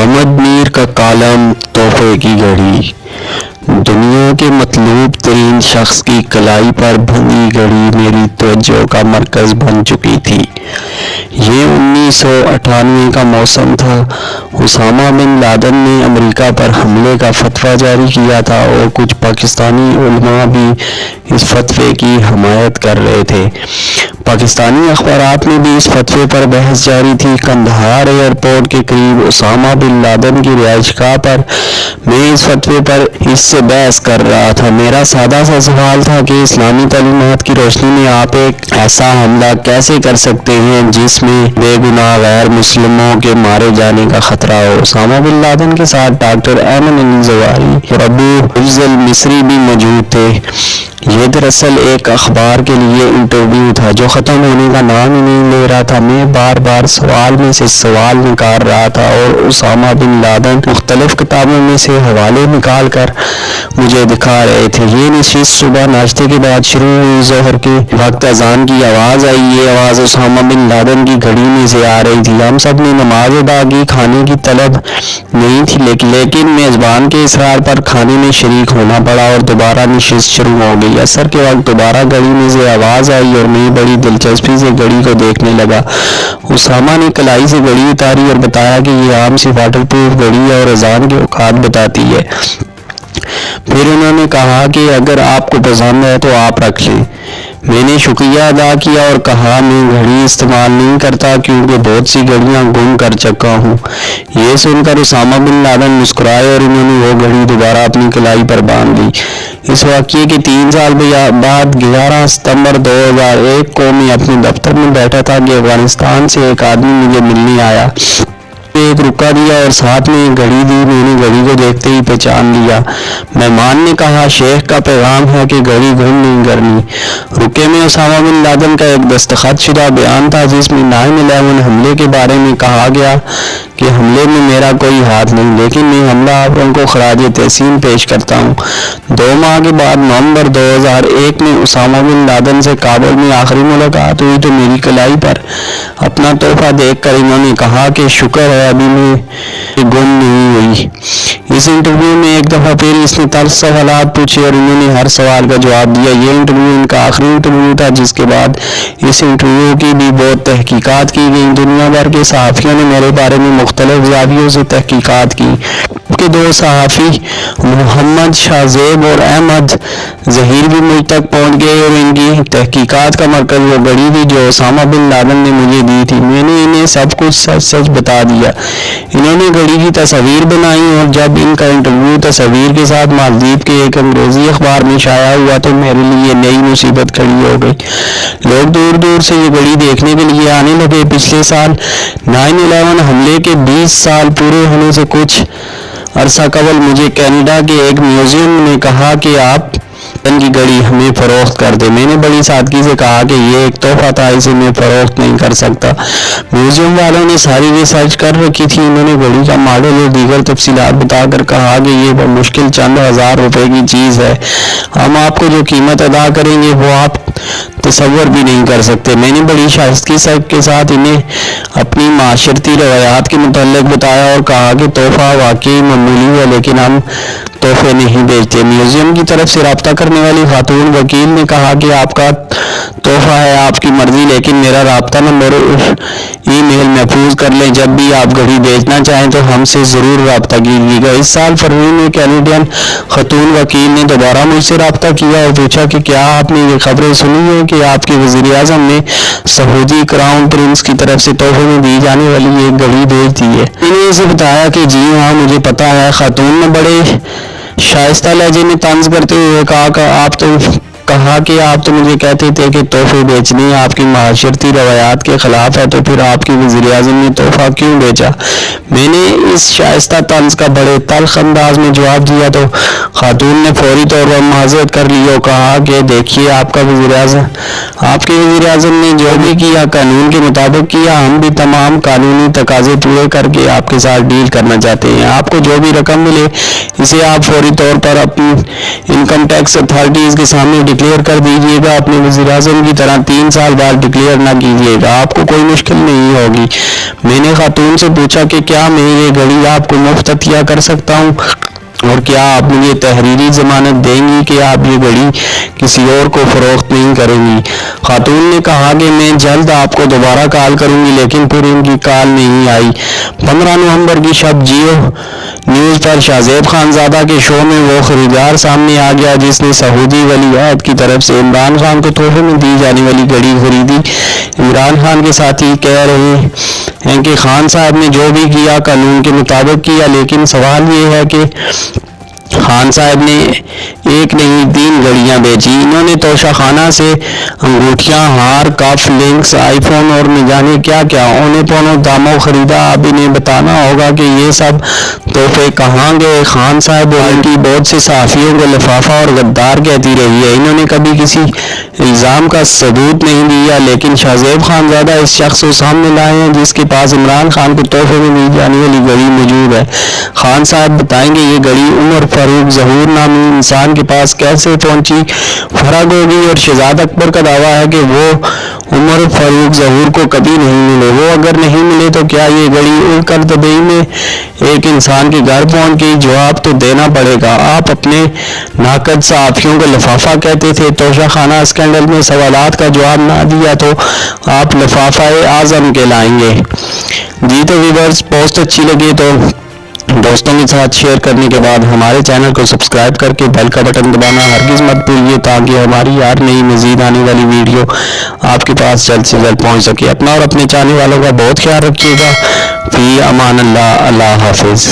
محمد میر کا کالم تحفے کی گھڑی۔ دنیا کے مطلوب ترین شخص کی کلائی پر بندھی گھڑی میری توجہ کا مرکز بن چکی تھی۔ یہ 1998 کا موسم تھا۔ اسامہ بن لادن نے امریکہ پر حملے کا فتویٰ جاری کیا تھا اور کچھ پاکستانی علماء بھی اس فتوے کی حمایت کر رہے تھے۔ پاکستانی اخبارات میں بھی اس فتوے پر بحث جاری تھی۔ قندھار ایئرپورٹ کے قریب اسامہ بن لادن کی رہائش گاہ پر میں اس فتوے پر اس سے بحث کر رہا تھا۔ میرا سادہ سا سوال تھا کہ اسلامی تعلیمات کی روشنی میں آپ ایک ایسا حملہ کیسے کر سکتے ہیں جس میں بے گناہ غیر مسلموں کے مارے جانے کا خطرہ ہو۔ اسامہ بن لادن کے ساتھ ڈاکٹر ایمن علی زواری اور ابو حفظ المصری بھی موجود تھے۔ یہ دراصل ایک اخبار کے لیے انٹرویو تھا جو ختم ہونے کا نام ہی نہیں لے رہا تھا۔ میں بار بار سوال میں سے سوال نکال رہا تھا اور اسامہ بن لادن مختلف کتابوں میں سے حوالے نکال کر مجھے دکھا رہے تھے۔ یہ نشست صبح ناشتے کے بعد شروع ہوئی۔ ظہر کے وقت اذان کی آواز آئی۔ یہ آواز اسامہ بن لادن کی گھڑی میں سے آ رہی تھی۔ ہم سب نے نماز ادا کی۔ کھانے کی طلب نہیں تھی لیکن میزبان کے اصرار پر کھانے میں شریک ہونا پڑا اور دوبارہ نشست شروع ہو گئی۔ عصر کے وقت دوبارہ گھڑی میں سے آواز آئی اور میں بڑی دلچسپی سے گھڑی کو دیکھنے لگا۔ اسامہ نے کلائی سے گھڑی اتاری اور بتایا کہ یہ عام سی واٹر پروف گھڑی ہے اور اذان کے اوقات بتاتی ہے۔ پھر انہوں نے کہا کہ اگر آپ کو پسند ہے تو آپ رکھ لیں۔ میں نے شکریہ ادا کیا اور کہا میں گھڑی استعمال نہیں کرتا کیونکہ بہت سی گھڑیاں گم کر چکا ہوں۔ یہ سن کر اسامہ بن لادن مسکرائے اور انہوں نے وہ گھڑی دوبارہ اپنی کلائی پر باندھ لی۔ اس واقعے کے 3 سال بعد 11 ستمبر 2001 کو میں اپنے دفتر میں بیٹھا تھا کہ افغانستان سے ایک آدمی مجھے ملنے آیا۔ ایک رکا دیا اور ساتھ میں ایک گھڑی دی۔ میں نے گھڑی کو دیکھتے ہی پہچان لیا۔ مہمان نے کہا شیخ کا پیغام ہے کہ گھڑی گم نہیں کرنی۔ رکے میں اسامہ بن لادن کا ایک دستخط شدہ بیان تھا جس میں 9/11 حملے کے بارے میں کہا گیا کہ حملے میں میرا کوئی ہاتھ نہیں لیکن میں حملہ آوروں کو خراج تحسین پیش کرتا ہوں۔ 2 ماہ کے بعد نومبر 2001 میں اسامہ بن لادن سے کابل میں آخری ملاقات ہوئی تو میری کلائی پر اپنا تحفہ دیکھ کر انہوں نے کہا کہ شکر ہے ابھی میں گم نہیں ہوئی۔ اس انٹرویو میں ایک دفعہ پھر اس نے طرز سوالات پوچھے اور انہوں نے ہر سوال کا جواب دیا۔ یہ انٹرویو ان کا آخری انٹرویو تھا جس کے بعد اس انٹرویو کی بھی بہت تحقیقات کی گئی۔ دنیا بھر کے صحافیوں نے میرے بارے میں مختلف زاویوں سے تحقیقات کی۔ کہ 2 صحافی محمد شاہزیب اور احمد ظہیر بھی مجھ تک پہنچ گئے اور ان کی تحقیقات کا مرکز وہ گھڑی تھی جو اسامہ بن لادن نے مجھے دی تھی۔ میں نے انہیں سب کچھ سچ سچ بتا دیا۔ انہوں نے گھڑی کی تصاویر بنائی اور جب ان کا انٹرویو تصاویر کے ساتھ مالدیپ کے ایک انگریزی اخبار میں شائع ہوا تو میرے لیے نئی مصیبت کھڑی ہو گئی۔ لوگ دور دور سے یہ گھڑی دیکھنے کے لیے آنے لگے۔ پچھلے سال 9/11 حملے کے 20 سال پورے ہونے سے کچھ عرصہ قبل مجھے کینیڈا کے ایک میوزیم نے کہا کہ آپ کی گھڑی ہمیں فروخت کر دیں۔ میں نے بڑی سادگی سے کہا کہ یہ ایک تحفہ تھا، اسے میں فروخت نہیں کر سکتا۔ میوزیم والوں نے ساری ریسرچ کر رکھی تھی۔ انہوں نے گھڑی کا ماڈل اور دیگر تفصیلات بتا کر کہا کہ یہ بمشکل چند ہزار روپے کی چیز ہے۔ ہم آپ کو جو قیمت ادا کریں گے وہ آپ تصور بھی نہیں کر سکتے۔ میں نے بڑی شائستگی کے ساتھ انہیں اپنی معاشرتی روایات کے متعلق بتایا اور کہا کہ تحفہ واقعی معمولی ہے لیکن ہم تحفے نہیں بیچتے۔ میوزیم کی طرف سے رابطہ کرنے والی خاتون وکیل نے کہا کہ آپ کا تحفہ ہے آپ کی مرضی لیکن میرا رابطہ نمبر ای میل محفوظ کر لیں۔ جب بھی آپ گھڑی بیچنا چاہیں تو ہم سے ضرور رابطہ کیجیے گا۔ اس سال فروری میں کینیڈین خاتون وکیل نے دوبارہ مجھ سے رابطہ کیا اور پوچھا کہ کیا آپ نے یہ خبریں سنی ہیں کہ آپ کے وزیر اعظم نے سعودی کراؤن پرنس کی طرف سے تحفے میں دی جانے والی ایک گھڑی بھیج دی ہے۔ میں نے اسے بتایا کہ جی ہاں مجھے پتا ہے۔ خاتون نے بڑے شائستہ لہجے میں طنز کرتے ہوئے کہا کہ آپ تو مجھے کہتے تھے کہ تحفے بیچنے آپ کی معاشرتی روایات کے خلاف ہے تو پھر آپ کے وزیر اعظم نے تحفہ کیوں بیچا؟ میں نے اس شائستہ طنز کا بڑے تلخ انداز میں جواب دیا تو خاتون نے فوری طور پر معذرت کر لی اور کہا کہ دیکھیے آپ کے وزیر اعظم نے جو بھی کیا قانون کے مطابق کیا۔ ہم بھی تمام قانونی تقاضے پورے کر کے آپ کے ساتھ ڈیل کرنا چاہتے ہیں۔ آپ کو جو بھی رقم ملے اسے آپ فوری طور پر اپنی انکم ٹیکس اتھارٹیز کے سامنے ڈکلیئر کر دیجیے گا، اپنے وزیر اعظم کی طرح 3 سال بعد ڈکلیئر نہ کیجیے گا، آپ کو کوئی مشکل نہیں ہوگی۔ میں نے خاتون سے پوچھا کہ کیا میں یہ گھڑی آپ کو مفت عطیہ کر سکتا ہوں اور کیا آپ مجھے تحریری ضمانت دیں گی کہ آپ یہ گھڑی کسی اور کو فروخت نہیں کریں گی؟ خاتون نے کہا کہ میں جلد آپ کو دوبارہ کال کروں گی، لیکن پھر ان کی کال نہیں آئی۔ 15 نومبر کی شب جیو نیوز پر شاہزیب خانزادہ کے شو میں وہ خریدار سامنے آ گیا جس نے سعودی ولی عہد کی طرف سے عمران خان کو تحفے میں دی جانے والی گھڑی خریدی۔ عمران خان کے ساتھی کہہ رہے ہیں کہ خان صاحب نے جو بھی کیا قانون کے مطابق کیا، لیکن سوال یہ ہے کہ خان صاحب نے ایک نہیں 3 گھڑیاں بیچی۔ انہوں نے توشہ خانہ سے انگوٹھیاں، ہار، کف، لنکس، آئی فون اور نہ جانے کیا کیا اونے پونوں داموں خریدا۔ اب انہیں بتانا ہوگا کہ یہ سب تحفے کہاں گئے۔ خان صاحب اور ان کی بہت سے صحافیوں کو لفافہ اور غدار کہتی رہی ہے۔ انہوں نے کبھی کسی الزام کا ثبوت نہیں دیا، لیکن شاہزیب خانزادہ اس شخص کو سامنے لائے ہیں جس کے پاس عمران خان کو تحفے میں دی جانے والی گھڑی موجود ہے۔ خان صاحب بتائیں گے یہ گھڑی عمر فاروق ظہور نامی انسان کے پاس کیسے پہنچی؟ فرق ہوگی اور شہزاد اکبر کا دعویٰ ہے کہ وہ عمر فاروق ظہور کو کبھی نہیں ملے۔ وہ اگر نہیں ملے تو کیا یہ گھڑی اڑ کر دبئی میں ایک انسان کے گھر پہنچ گئی؟ جواب تو دینا پڑے گا۔ آپ اپنے ناقد صحافیوں کو لفافہ کہتے تھے، توشہ خانہ اسکینڈل میں سوالات کا جواب نہ دیا تو آپ لفافہ اعظم کہلائیں گے۔ جی تو ویورز، پوسٹ اچھی لگی تو دوستوں کے ساتھ شیئر کرنے کے بعد ہمارے چینل کو سبسکرائب کر کے بیل کا بٹن دبانا ہرگز مت بھولیے تاکہ ہماری ہر نئی مزید آنے والی ویڈیو آپ کے پاس جلد سے جلد پہنچ سکے۔ اپنا اور اپنے چاہنے والوں کا بہت خیال رکھیے گا۔ فی امان اللہ، اللہ حافظ۔